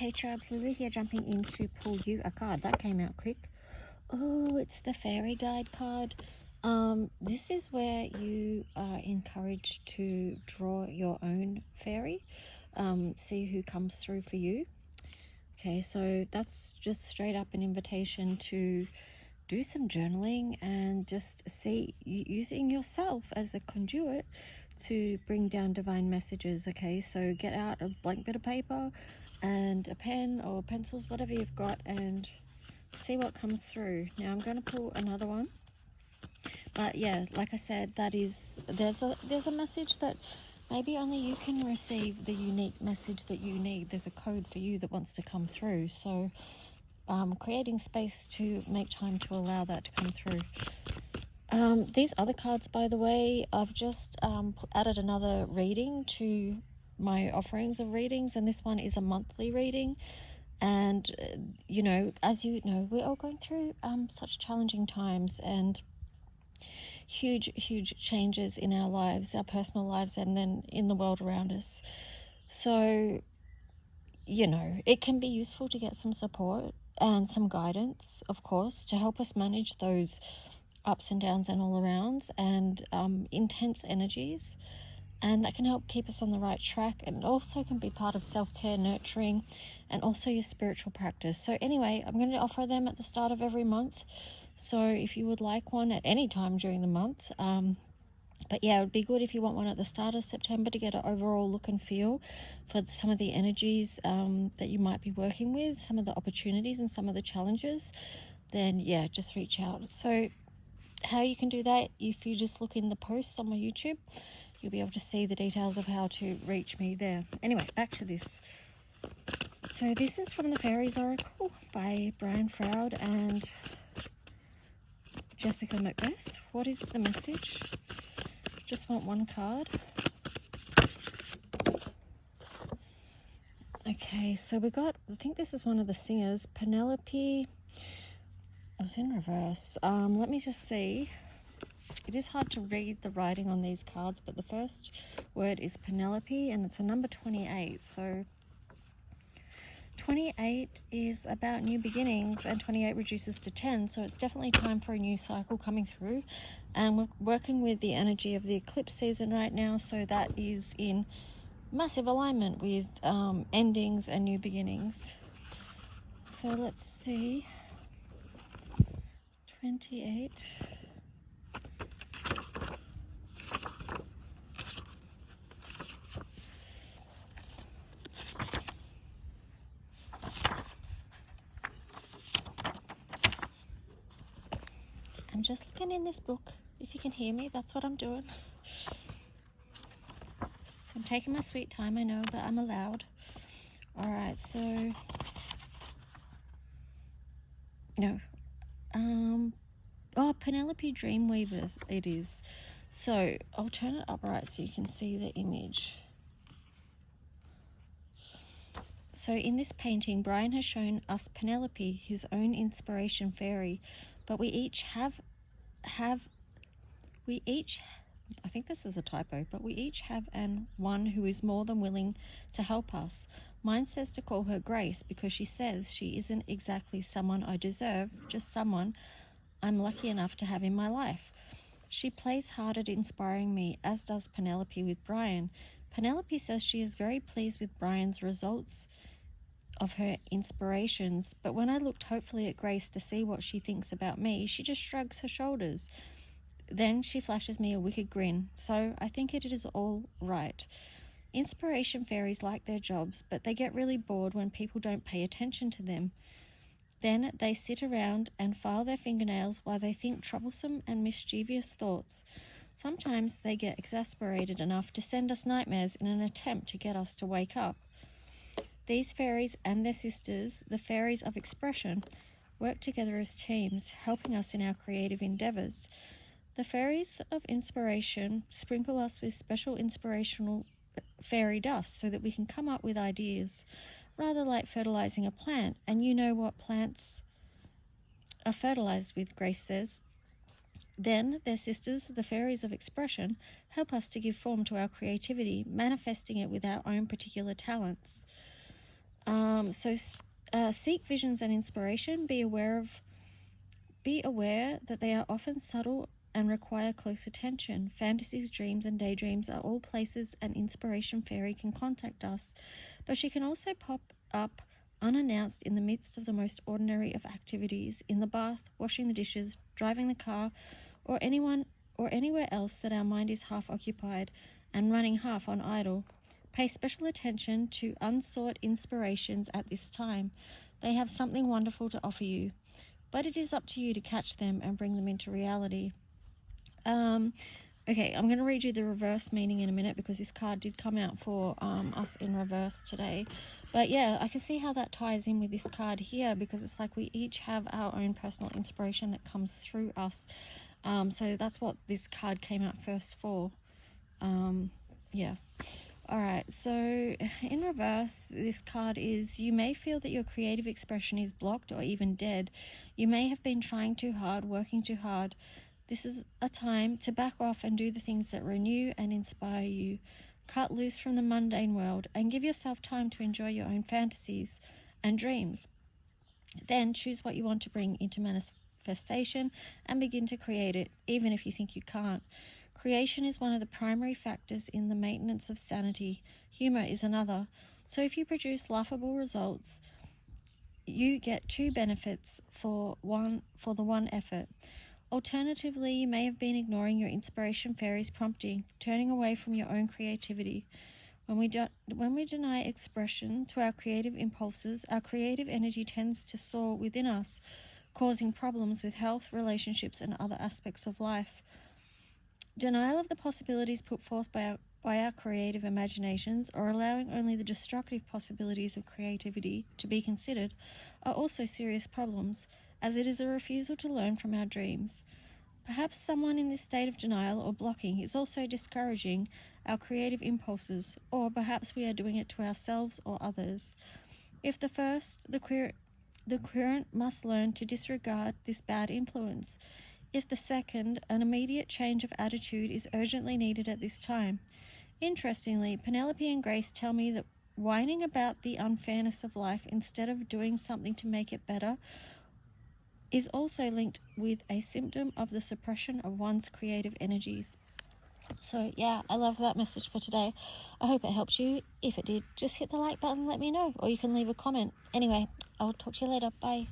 Hey Tribes, Lily here, jumping in to pull you a card. That came out quick. Oh, it's the Fairy Guide card. This is where you are encouraged to draw your own fairy, see who comes through for you. Okay, so that's just straight up an invitation to do some journaling and just see, using yourself as a conduit to bring down divine messages. Okay, so get out a blank bit of paper and a pen or pencils, whatever you've got, and see what comes through. Now I'm going to pull another one, but yeah, like I said, that is, there's a message that maybe only you can receive, the unique message that you need. There's a code for you that wants to come through, so creating space to make time to allow that to come through. These other cards, by the way, I've just added another reading to my offerings of readings, and this one is a monthly reading. And you know, as you know, we're all going through such challenging times and huge changes in our lives, our personal lives, and then in the world around us. So, you know, it can be useful to get some support and some guidance, of course, to help us manage those ups and downs and all arounds and intense energies. And that can help keep us on the right track, and also can be part of self-care, nurturing, and also your spiritual practice. So anyway, I'm going to offer them at the start of every month. So if you would like one at any time during the month, but yeah, it would be good if you want one at the start of September to get an overall look and feel for some of the energies that you might be working with, some of the opportunities and some of the challenges. Then yeah, just reach out. So how you can do that, if you just look in the posts on my YouTube, you'll be able to see the details of how to reach me there. Anyway, back to this. So this is from the Fairies Oracle by Brian Froud and Jessica Macbeth. What is the message? Just want one card. Okay, so we got, I think this is one of the singers, Penelope. I was in reverse. Let me just see. It is hard to read the writing on these cards, but the first word is Penelope, and it's a number 28. So 28 is about new beginnings, and 28 reduces to 10, so it's definitely time for a new cycle coming through. And we're working with the energy of the eclipse season right now, so that is in massive alignment with endings and new beginnings. So let's see. 28. I'm just looking in this book. If you can hear me, that's what I'm doing. I'm taking my sweet time, I know, but I'm allowed. Alright, so no. Oh, Penelope Dreamweavers it is. So I'll turn it upright so you can see the image. So in this painting, Brian has shown us Penelope, his own inspiration fairy, but we each have I think this is a typo, but we each have one who is more than willing to help us. Mine says to call her Grace because she says she isn't exactly someone I deserve, just someone I'm lucky enough to have in my life. She plays hard at inspiring me, as does Penelope with Brian. Penelope says she is very pleased with Brian's results of her inspirations, but when I looked hopefully at Grace to see what she thinks about me, she just shrugs her shoulders. Then she flashes me a wicked grin, so I think it is all right. Inspiration fairies like their jobs, but they get really bored when people don't pay attention to them. Then they sit around and file their fingernails while they think troublesome and mischievous thoughts. Sometimes they get exasperated enough to send us nightmares in an attempt to get us to wake up. These fairies and their sisters, the fairies of expression, work together as teams, helping us in our creative endeavors. The fairies of inspiration sprinkle us with special inspirational fairy dust so that we can come up with ideas, rather like fertilizing a plant. And you know what plants are fertilized with, Grace says. Then their sisters, the fairies of expression, help us to give form to our creativity, manifesting it with our own particular talents. Seek visions and inspiration. Be aware that they are often subtle and require close attention. Fantasies, dreams, and daydreams are all places an inspiration fairy can contact us, but she can also pop up unannounced in the midst of the most ordinary of activities, in the bath, washing the dishes, driving the car, or anywhere else that our mind is half occupied and running half on idle. Pay special attention to unsought inspirations at this time. They have something wonderful to offer you, but it is up to you to catch them and bring them into reality. Okay, I'm going to read you the reverse meaning in a minute because this card did come out for us in reverse today. But yeah, I can see how that ties in with this card here, because it's like we each have our own personal inspiration that comes through us. So that's what this card came out first for. Yeah. All right, so in reverse, this card is: you may feel that your creative expression is blocked or even dead. You may have been trying too hard, working too hard. This is a time to back off and do the things that renew and inspire you. Cut loose from the mundane world and give yourself time to enjoy your own fantasies and dreams. Then choose what you want to bring into manifestation and begin to create it, even if you think you can't. Creation is one of the primary factors in the maintenance of sanity. Humor is another. So if you produce laughable results, you get two benefits for the one effort. Alternatively, you may have been ignoring your inspiration fairy's prompting, turning away from your own creativity. When we deny expression to our creative impulses, our creative energy tends to soar within us, causing problems with health, relationships, and other aspects of life. Denial of the possibilities put forth by our creative imaginations, or allowing only the destructive possibilities of creativity to be considered, are also serious problems, as it is a refusal to learn from our dreams. Perhaps someone in this state of denial or blocking is also discouraging our creative impulses, or perhaps we are doing it to ourselves or others. If the first, the querent must learn to disregard this bad influence. If the second, an immediate change of attitude is urgently needed at this time. Interestingly, Penelope and Grace tell me that whining about the unfairness of life instead of doing something to make it better is also linked with a symptom of the suppression of one's creative energies. So yeah, I love that message for today. I hope it helps you. If it did, just hit the like button, let me know, or you can leave a comment. Anyway, I'll talk to you later. Bye.